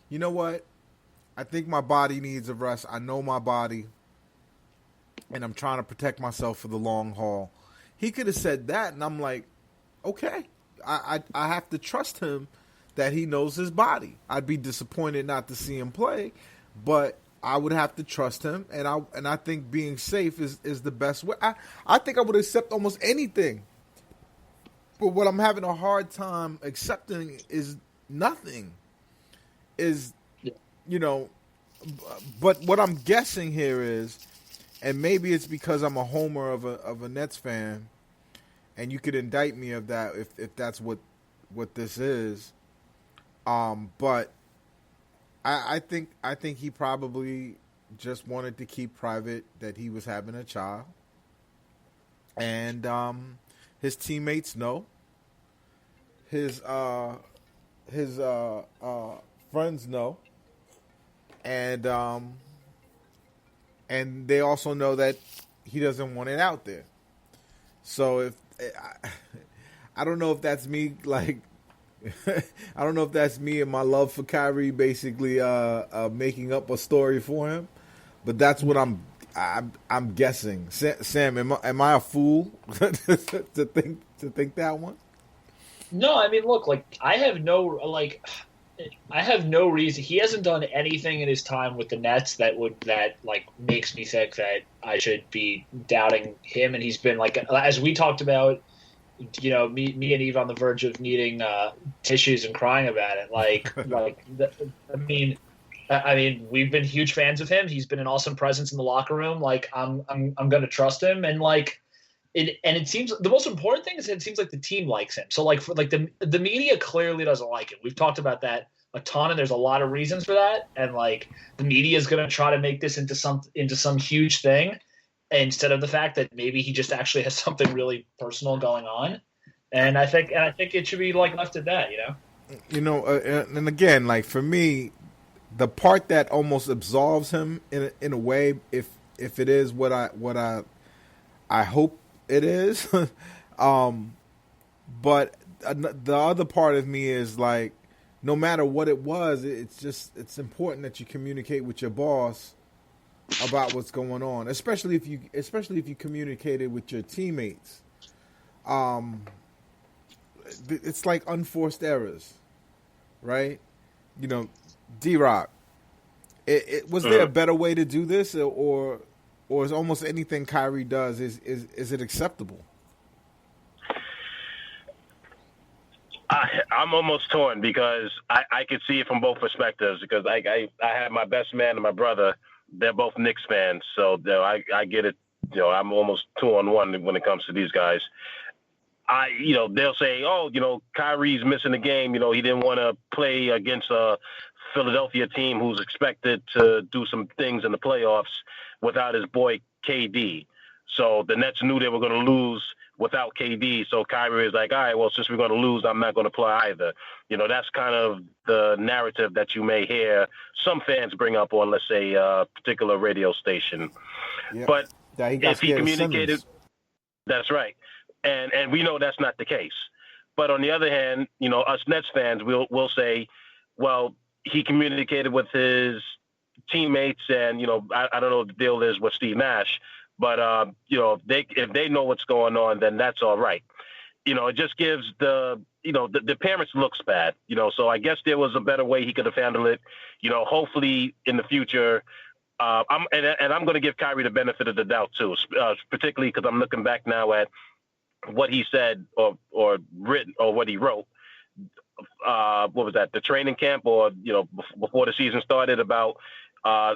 You know what? I think my body needs a rest. I know my body, and I'm trying to protect myself for the long haul. He could have said that, and I'm like, okay, I have to trust him that he knows his body. I'd be disappointed not to see him play, but I would have to trust him, and I think being safe is the best way. I think I would accept almost anything, but what I'm having a hard time accepting is nothing. Is Yeah. you know, but what I'm guessing here is, and maybe it's because I'm a homer of a Nets fan, and you could indict me of that if that's what this is. But I think he probably just wanted to keep private that he was having a child, and his teammates know, his his friends know, and they also know that he doesn't want it out there. So if I don't know if that's me, like I don't know if that's me and my love for Kyrie basically making up a story for him, but that's what I'm guessing. Sam, am I a fool to think that one? No, I mean, look, like I have no reason. He hasn't done anything in his time with the Nets that like makes me think that I should be doubting him. And he's been like, as we talked about, me and Eve on the verge of needing tissues and crying about it. I mean, we've been huge fans of him. He's been an awesome presence in the locker room. Like, I'm going to trust him, and like. It seems the most important thing is it seems like the team likes him. So like the media clearly doesn't like him. We've talked about that a ton, and there's a lot of reasons for that. And like the media is going to try to make this into some huge thing instead of the fact that maybe he just actually has something really personal going on. And I think it should be like left at that. And again, like for me, the part that almost absolves him in a way, if it is what I hope it is. But the other part of me is like, no matter what it was, it's important that you communicate with your boss about what's going on, especially if you communicated with your teammates. Um, it's like unforced errors, right? You know, D-Rock. Was there a better way to do this, or is almost anything Kyrie does is it acceptable? I'm almost torn because I could see it from both perspectives because I have my best man and my brother. They're both Knicks fans, so I get it. I'm almost 2-on-1 when it comes to these guys. They'll say, oh, Kyrie's missing the game. He didn't want to play against a Philadelphia team who's expected to do some things in the playoffs without his boy KD. So the Nets knew they were going to lose without KD. So Kyrie is like, all right, well, since we're going to lose, I'm not going to play either. That's kind of the narrative that you may hear some fans bring up on, let's say, a particular radio station. Yep. But That he got if he scared of communicated, Simmons. that's right. And we know that's not the case. But on the other hand, us Nets fans, we'll say, well, he communicated with his teammates, and I don't know what the deal is with Steve Nash, but if they know what's going on, then that's all right. It just gives the parents looks bad. So I guess there was a better way he could have handled it. Hopefully in the future. I'm going to give Kyrie the benefit of the doubt too, particularly because I'm looking back now at what he said or written or what he wrote. What was that? The training camp, or before the season started, about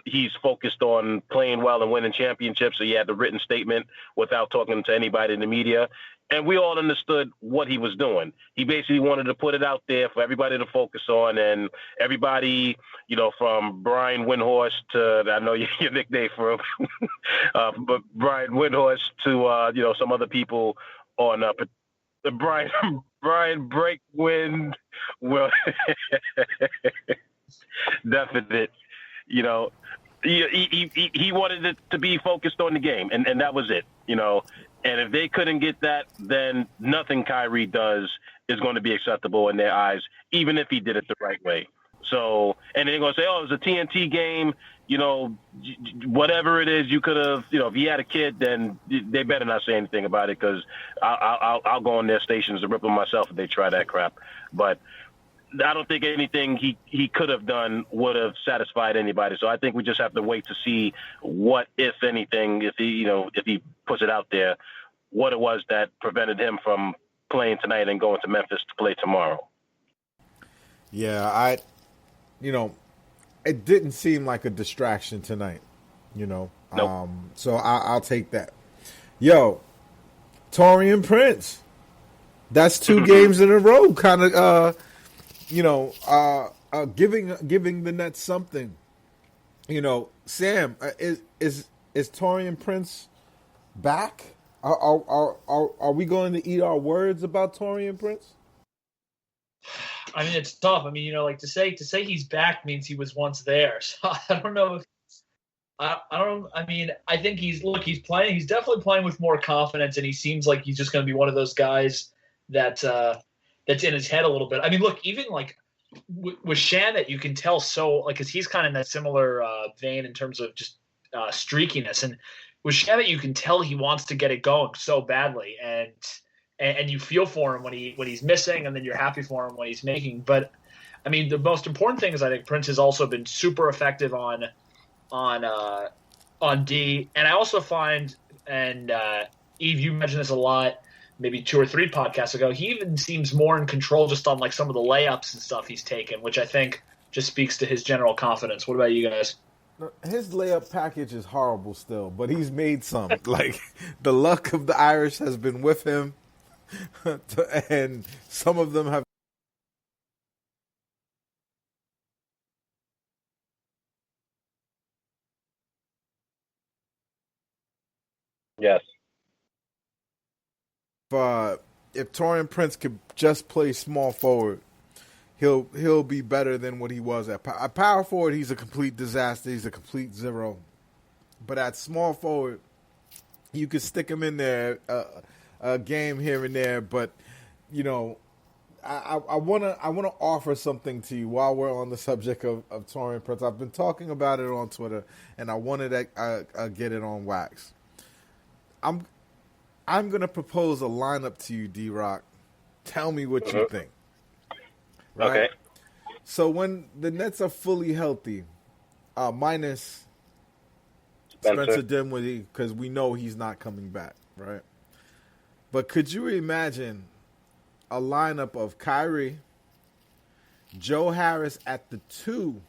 he's focused on playing well and winning championships. So he had the written statement without talking to anybody in the media, and we all understood what he was doing. He basically wanted to put it out there for everybody to focus on, and everybody, from Brian Windhorst to, I know your nickname for him, but Brian Windhorst to some other people on the Brian Breakwind, well, definite. He wanted it to be focused on the game, and that was it. And if they couldn't get that, then nothing Kyrie does is going to be acceptable in their eyes, even if he did it the right way. So, and they're going to say, oh, it was a TNT game. Whatever it is, you could have, if he had a kid, then they better not say anything about it, because I'll go on their stations and rip them myself if they try that crap. But I don't think anything he could have done would have satisfied anybody. So I think we just have to wait to see what, if anything, if he puts it out there, what it was that prevented him from playing tonight and going to Memphis to play tomorrow. Yeah, it didn't seem like a distraction tonight, Nope. So I'll take that. Yo, Taurean Prince. That's 2 games in a row, kind of, giving the Nets something. Sam, is Taurean Prince back? Are we going to eat our words about Taurean Prince? I mean, it's tough. I mean, to say he's back means he was once there. So I don't know if I don't. I mean, I think he's playing. He's definitely playing with more confidence, and he seems like he's just going to be one of those guys that's in his head a little bit. I mean, look, even like with Shannon, you can tell because he's kind of in that similar vein in terms of just streakiness, and with Shannon, you can tell he wants to get it going so badly, and you feel for him when he's missing, and then you're happy for him when he's making. But I mean, the most important thing is I think Prince has also been super effective on D, and I also find, and Eve, you mentioned this a lot, maybe 2 or 3 podcasts ago, he even seems more in control just on like some of the layups and stuff he's taken, which I think just speaks to his general confidence. What about you guys? His layup package is horrible still, but he's made some. Like, the luck of the Irish has been with him. And some of them have. Yes. If Taurean Prince could just play small forward, he'll be better than what he was at power forward. He's a complete disaster. He's a complete zero. But at small forward, you could stick him in there a game here and there. But I wanna offer something to you while we're on the subject of Taurean Prince. I've been talking about it on Twitter, and I wanted to get it on wax. I'm gonna propose a lineup to you, D-Rock. Tell me what you think. Right? Okay. So when the Nets are fully healthy, minus Spencer Dinwiddie, because we know he's not coming back, right? But could you imagine a lineup of Kyrie, Joe Harris at the 2,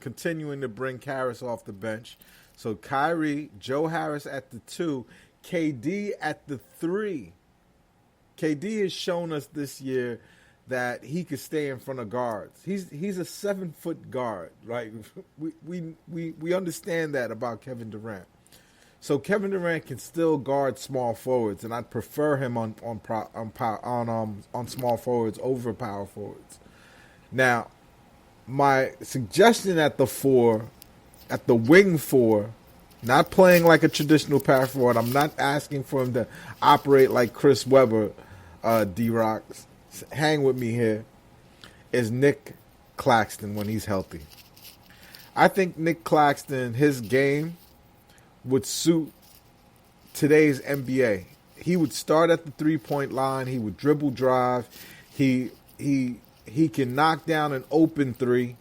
continuing to bring Harris off the bench? So Kyrie, Joe Harris at the 2, KD at the 3. KD has shown us this year that he could stay in front of guards. He's a 7-foot guard, right? We understand that about Kevin Durant. So Kevin Durant can still guard small forwards, and I'd prefer him on small forwards over power forwards. Now, my suggestion at the 4, at the wing 4, not playing like a traditional power forward. I'm not asking for him to operate like Chris Webber, D-Rock. Hang with me here. Is Nick Claxton when he's healthy. I think Nick Claxton, his game would suit today's NBA. He would start at the 3-point line. He would dribble drive. He can knock down an open 3.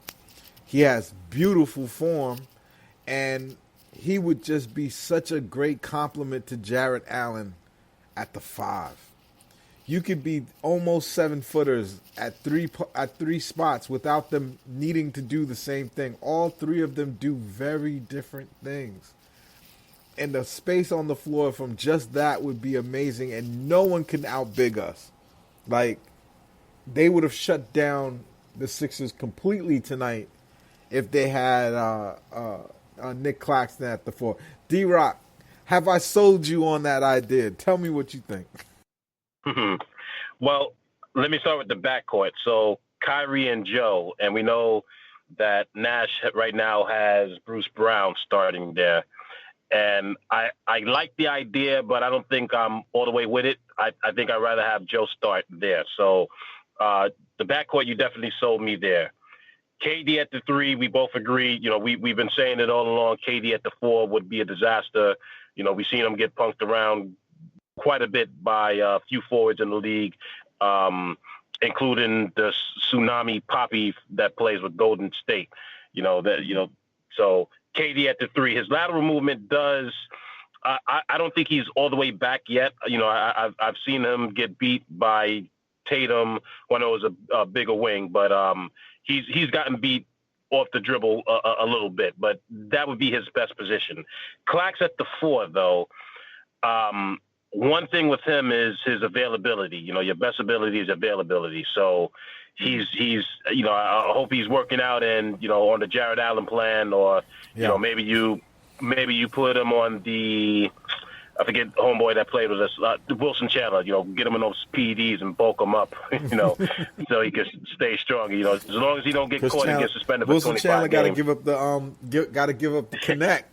He has beautiful form, and he would just be such a great compliment to Jarrett Allen at the 5. You could be almost 7-footers at three spots without them needing to do the same thing. All 3 of them do very different things. And the space on the floor from just that would be amazing, and no one can outbig us. Like, they would have shut down the Sixers completely tonight if they had Nick Claxton at the 4. D-Rock, have I sold you on that idea? Tell me what you think. Well, let me start with the backcourt. So Kyrie and Joe, and we know that Nash right now has Bruce Brown starting there. And I like the idea, but I don't think I'm all the way with it. I think I'd rather have Joe start there. So the backcourt, you definitely sold me there. KD at the 3, we both agree. You know, we've been saying it all along. KD at the 4 would be a disaster. You know, we've seen him get punked around quite a bit by a few forwards in the league, including the Tsunami Poppy that plays with Golden State. So KD at the 3. His lateral movement does. I don't think he's all the way back yet. You know, I've seen him get beat by Tatum when it was a bigger wing, but he's gotten beat off the dribble a little bit. But that would be his best position. Clax at the 4, though. One thing with him is his availability. You know, your best ability is availability. So he's you know, I hope he's working out and, you know, on the Jared Allen plan, or you know, maybe you put him on the, I forget the homeboy that played with us, Wilson Chandler. You know, get him in those PEDs and bulk him up. You know, so he can stay strong. You know, as long as he don't get caught and get suspended for 25 games. Wilson Chandler got to give up the connect.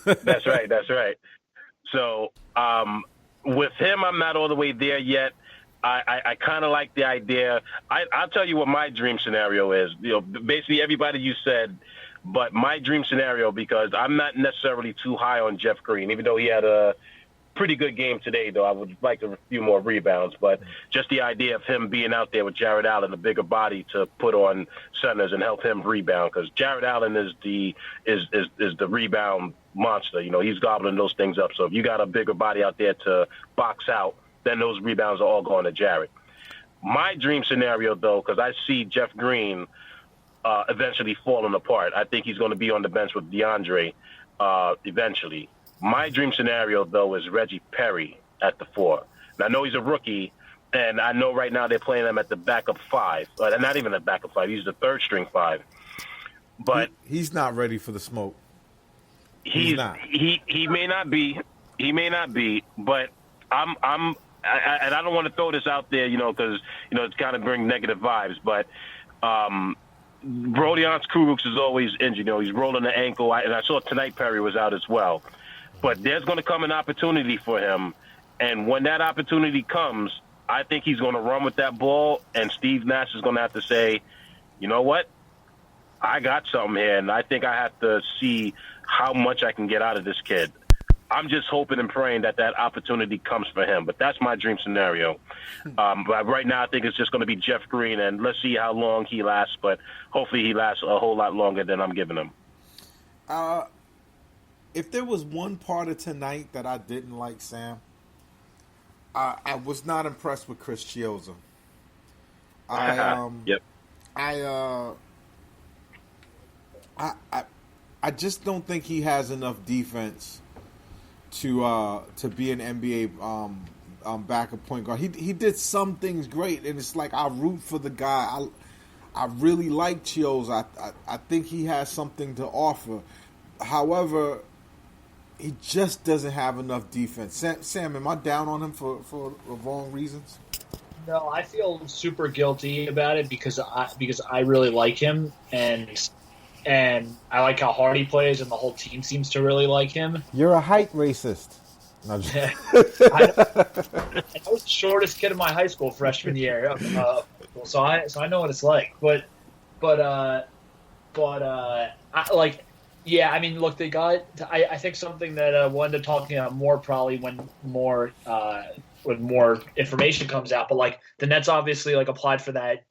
That's right. That's right. So with him, I'm not all the way there yet. I kind of like the idea. I'll tell you what my dream scenario is. You know, basically everybody you said. But my dream scenario, because I'm not necessarily too high on Jeff Green, even though he had a pretty good game today, though I would like a few more rebounds. But just the idea of him being out there with Jared Allen, a bigger body to put on centers and help him rebound, because Jared Allen is the rebound monster. You know, he's gobbling those things up. So if you got a bigger body out there to box out, then those rebounds are all going to Jared. My dream scenario, though, because I see Jeff Green eventually falling apart. I think he's going to be on the bench with DeAndre eventually. My dream scenario, though, is Reggie Perry at the 4. And I know he's a rookie, and I know right now they're playing him at the backup 5. Not even the backup 5. He's the third-string 5. But he's not ready for the smoke. He's not. He may not be. He may not be. But and I don't want to throw this out there, you know, because you know it's kind of bring negative vibes, but. Rodions Kurucs is always injured. You know, he's rolling the ankle, and I saw tonight Perry was out as well. But there's going to come an opportunity for him, and when that opportunity comes, I think he's going to run with that ball, and Steve Nash is going to have to say, you know what, I got something here, and I think I have to see how much I can get out of this kid. I'm just hoping and praying that opportunity comes for him. But that's my dream scenario. But right now I think it's just going to be Jeff Green, and let's see how long he lasts. But hopefully he lasts a whole lot longer than I'm giving him. If there was one part of tonight that I didn't like, Sam, I was not impressed with Chris Chiozza. Yep. I just don't think he has enough defense to be an NBA backup point guard. He did some things great, and it's like I root for the guy. I really like Chiozza. I think he has something to offer. However, he just doesn't have enough defense. Sam, am I down on him for wrong reasons? No, I feel super guilty about it because I really like him, and I like how hard he plays, and the whole team seems to really like him. You're a height racist. No, I was the shortest kid in my high school freshman year, so I know what it's like. But I like. Yeah, I mean, look, they got. I think something that we'll end up talking about more probably when more information comes out. But like the Nets obviously like applied for that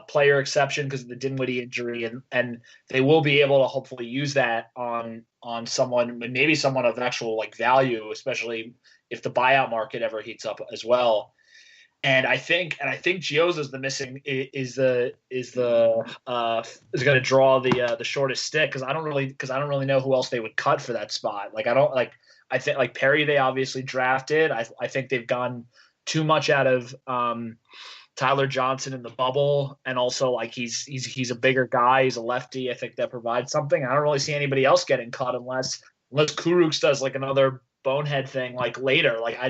player exception because of the Dinwiddie injury, and they will be able to hopefully use that on someone, maybe someone of actual like value, especially if the buyout market ever heats up as well. And I think Chiozza's the missing is going to draw the shortest stick because I don't really know who else they would cut for that spot. Like I think like Perry they obviously drafted. I think they've gone too much out of Tyler Johnson in the bubble, and also like he's a bigger guy. He's a lefty. I think that provides something. I don't really see anybody else getting cut unless Kurucs does like another bonehead thing like later. Like I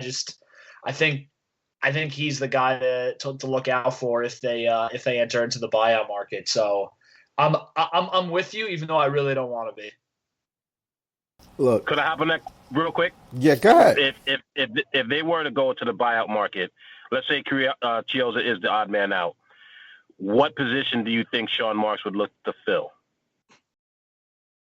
think he's the guy to look out for if they enter into the buyout market. So I'm with you, even though I really don't want to be. Look, could I hop on that real quick? Yeah, go ahead. If they were to go to the buyout market, let's say Chiozza is the odd man out. what position do you think Sean Marks would look to fill?